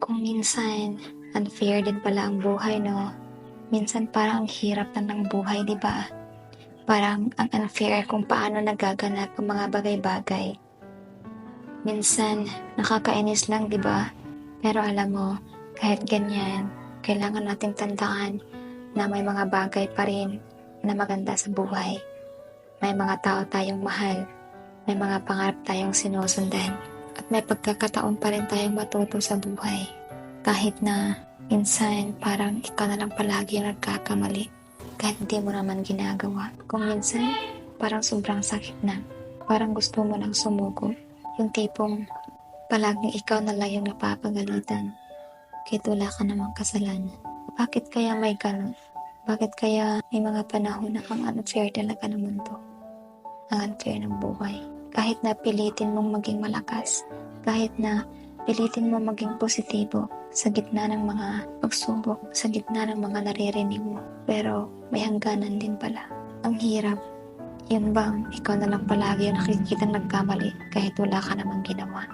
Kung minsan, unfair din pala ang buhay, no? Minsan parang ang hirap na ng buhay, di ba? Parang ang unfair kung paano nagaganap ang mga bagay-bagay. Minsan, nakakainis lang, di ba? Pero alam mo, kahit ganyan, kailangan nating tandaan na may mga bagay pa rin na maganda sa buhay. May mga tao tayong mahal, may mga pangarap tayong sinusundan, at may pagkakataon pa rin tayong matuto sa buhay. Kahit na minsan parang ikaw na lang palagi yung nagkakamali, kahit hindi mo naman ginagawa. Kung minsan, parang sobrang sakit na. Parang gusto mo nang sumuko. Yung tipong palaging ikaw na lang yung napapagalitan, kahit wala ka namang kasalanan. Bakit kaya may ganun? Bakit kaya may mga panahon na ang unfair talaga ng mundo? Ang unfair ng buhay. Kahit na pilitin mong maging malakas, kahit na pilitin mo maging positibo sa gitna ng mga pagsubok, sa gitna ng mga naririnig mo, pero may hangganan din pala. Ang hirap. Yun bang ikaw na lang palagi yung nakikita nagkamali kahit wala ka namang ginawa?